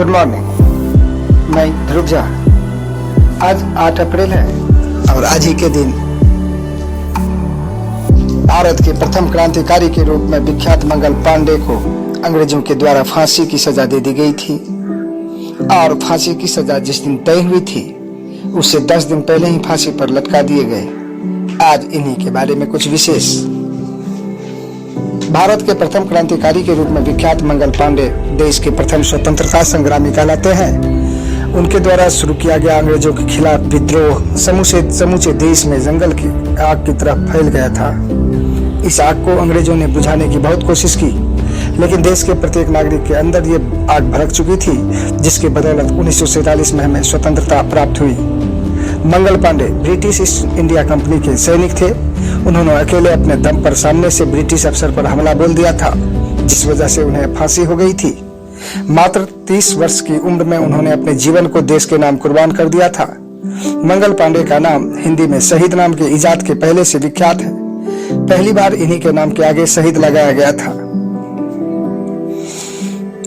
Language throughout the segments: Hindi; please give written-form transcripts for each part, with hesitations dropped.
Good morning. मैं ध्रुव झा। आज 8 अप्रैल है और आज ही के दिन भारत के प्रथम क्रांतिकारी के रूप में विख्यात मंगल पांडे को अंग्रेजों के द्वारा फांसी की सजा दे दी गई थी। और फांसी की सजा जिस दिन तय हुई थी उससे 10 दिन पहले ही फांसी पर लटका दिए गए। आज इन्हीं के बारे में कुछ विशेष। भारत के प्रथम क्रांतिकारी के रूप में विख्यात मंगल पांडे देश के प्रथम स्वतंत्रता संग्रामी कहलाते हैं। उनके द्वारा शुरू किया गया अंग्रेजों के खिलाफ विद्रोह समूचे देश में जंगल की आग की तरह फैल गया था। इस आग को अंग्रेजों ने बुझाने की बहुत कोशिश की, लेकिन देश के प्रत्येक नागरिक के अंदर ये आग भड़क चुकी थी, जिसके बदौलत 1947 में हमें स्वतंत्रता प्राप्त हुई। Mangal Pandey British East India company के सैनिक थे। उन्होंने अकेले अपने दम पर सामने से ब्रिटिश अफसर पर हमला बोल दिया था, जिस वजह से उन्हें फांसी हो गई थी। मात्र 30 वर्ष की उम्र में उन्होंने अपने जीवन को देश के नाम कुर्बान कर दिया था। मंगल पांडे का नाम हिंदी में शहीद नाम के इजाद के पहले से विख्यात है। पहली बार इन्हीं के नाम के आगे शहीद लगाया गया था।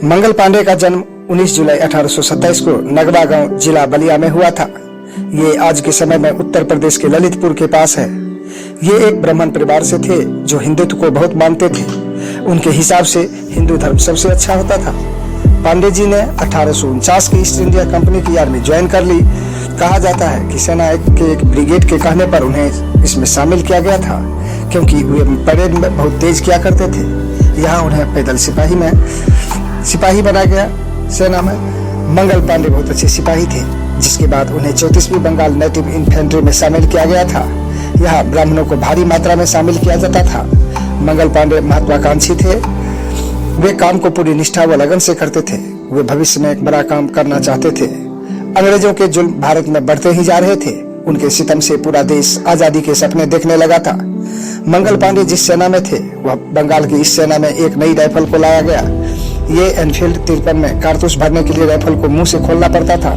मंगल पांडे का जन्म 19 जुलाई 1827 को नगवा गांव जिला बलिया में हुआ था। ये आज के समय में उत्तर प्रदेश के ललितपुर के पास है। ये एक ब्राह्मण परिवार से थे जो हिंदुत्व को बहुत मानते थे। उनके हिसाब से हिंदू धर्म सबसे अच्छा होता था। पांडे जी ने 1849 की ईस्ट इंडिया कंपनी की आर्मी ज्वाइन कर ली। कहा जाता है कि सेना के एक ब्रिगेड के कहने पर उन्हें इसमें शामिल किया गया था, क्योंकि वे परेड में बहुत तेज किया करते थे। यहाँ उन्हें पैदल सिपाही बनाया गया सेना में। मंगल पांडे बहुत अच्छे सिपाही थे, जिसके बाद उन्हें 34वीं बंगाल नेटिव इन्फेंट्री में शामिल किया गया था। यहाँ ब्राह्मणों को भारी मात्रा में शामिल किया जाता था। मंगल पांडे महत्वाकांक्षी थे। वे काम को पूरी निष्ठा व लगन से करते थे। वे भविष्य में एक बड़ा काम करना चाहते थे। अंग्रेजों के जुल्म भारत में बढ़ते ही जा रहे थे। उनके सितम से पूरा देश आजादी के सपने देखने लगा था। मंगल पांडे जिस सेना में थे वह बंगाल की इस सेना में एक नई राइफल को लाया गया। ये एनफील्ड 53 में कारतूस भरने के लिए राइफल को मुंह से खोलना पड़ता था,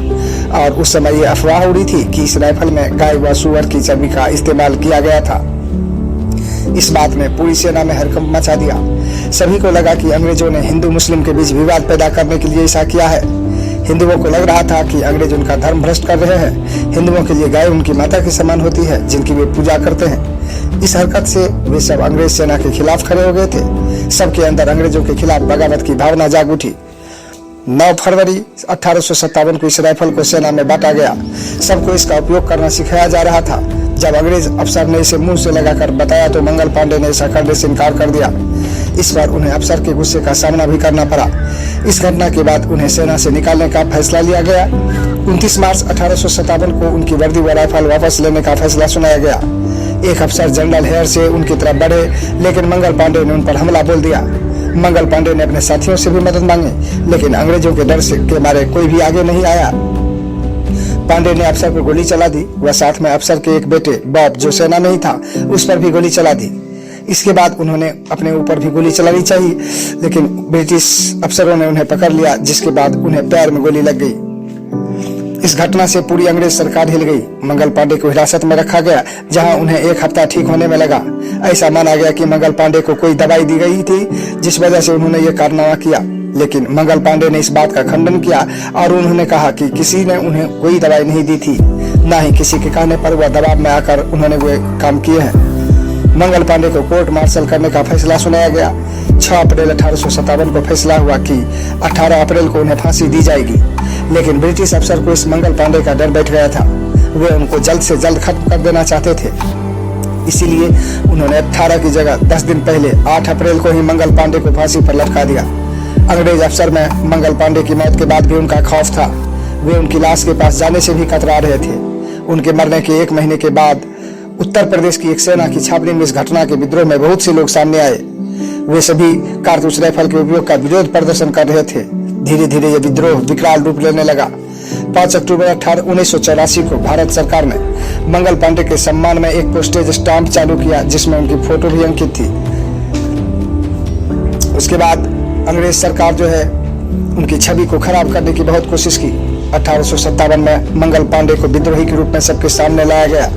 और उस समय ये अफवाह उड़ी थी कि इस राइफल में गाय व सुअर की चर्बी का इस्तेमाल किया गया था। इस बात ने पूरी सेना में हड़कंप मचा दिया। सभी को लगा कि अंग्रेजों ने हिंदू मुस्लिम के बीच विवाद पैदा करने के लिए ऐसा किया है। हिंदुओं को लग रहा था कि अंग्रेज उनका धर्म भ्रष्ट कर रहे हैं। हिंदुओं के लिए गाय उनकी माता के समान होती है, जिनकी वे पूजा करते हैं। इस हरकत से वे सब अंग्रेज सेना के खिलाफ खड़े हो गए थे। सबके अंदर अंग्रेजों के खिलाफ बगावत की भावना जाग उठी। 9 फरवरी 1857 को इस राइफल को सेना में बांटा गया। सबको इसका उपयोग करना सिखाया जा रहा था। जब अंग्रेज अफसर ने इसे मुंह से लगाकर बताया तो मंगल पांडे ने इसे करने से इनकार कर दिया। इस बार उन्हें अफसर के गुस्से का सामना भी करना पड़ा। इस घटना के बाद उन्हें सेना से निकालने का फैसला लिया गया। 29 मार्च 1857 को उनकी वर्दी व राइफल वापस लेने का फैसला सुनाया गया। एक अफसर जनरल हेयर से उनकी तरफ बढ़े, लेकिन मंगल पांडे ने उन पर हमला बोल दिया। मंगल पांडे ने अपने साथियों से भी मदद मांगी, लेकिन अंग्रेजों के डर से के मारे कोई भी आगे नहीं आया। पांडे ने अफसर पर गोली चला दी। वह साथ में अफसर के एक बेटे बॉब, जो सेना में ही था, उस पर भी गोली चला दी। इसके बाद उन्होंने अपने ऊपर भी गोली चलानी चाहिए, लेकिन ब्रिटिश अफसरों ने उन्हें पकड़ लिया, जिसके बाद उन्हें पैर में गोली लग गई। इस घटना से पूरी अंग्रेज सरकार हिल गई। मंगल पांडे को हिरासत में रखा गया, जहां उन्हें 1 हफ्ता ठीक होने में लगा। ऐसा माना गया कि मंगल पांडे को कोई दवाई दी गई थी, जिस वजह से उन्होंने ये कारनामा किया। लेकिन मंगल पांडे ने इस बात का खंडन किया और उन्होंने कहा कि किसी ने उन्हें कोई दवाई नहीं दी थी, न ही किसी के कहने पर वह दबाव में आकर उन्होंने वे काम किए हैं। मंगल पांडे को कोर्ट मार्शल करने का फैसला सुनाया गया। 6 अप्रैल 1857 को फैसला हुआ कि 18 अप्रैल को उन्हें फांसी दी जाएगी, लेकिन ब्रिटिश अफसर को इस मंगल पांडे का डर बैठ गया था। वे उनको जल्द से जल्द खत्म कर देना चाहते थे। इसीलिए उन्होंने 18 की जगह 10 दिन पहले 8 अप्रैल को ही मंगल पांडे को फांसी पर लटका दिया। अंग्रेज अफसर में मंगल पांडे की मौत के बाद भी उनका खौफ था। वे उनकी लाश के पास जाने से भी कतरा रहे थे। उनके मरने के 1 महीने के बाद उत्तर प्रदेश की एक सेना की छावनी में इस घटना के विद्रोह में बहुत से लोग सामने आए। वे सभी कारतूस राइफल के उपयोग का विरोध प्रदर्शन कर रहे थे। धीरे धीरे ये विद्रोह विकराल रूप लेने लगा। 5 अक्टूबर 1984 को भारत सरकार ने मंगल पांडे के सम्मान में एक पोस्टेज स्टाम्प चालू किया, जिसमें उनकी फोटो भी अंकित थी। उसके बाद अंग्रेज सरकार जो है उनकी छवि को खराब करने की बहुत कोशिश की। 1857 में मंगल पांडे को विद्रोही के रूप में सबके सामने लाया गया,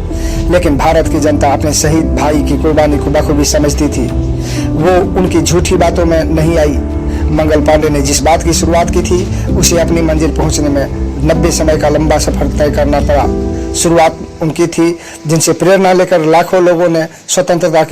लेकिन भारत की जनता अपने शहीद भाई की कुर्बानी को बखूबी समझती थी। वो उनकी झूठी बातों में नहीं आई। मंगल पांडे ने जिस बात की शुरुआत की थी उसे अपनी मंजिल पहुंचने में 90 समय का लंबा सफर तय करना पड़ा। शुरुआत उनकी थी जिनसे प्रेरणा लेकर लाखों लोगों ने स्वतंत्रता की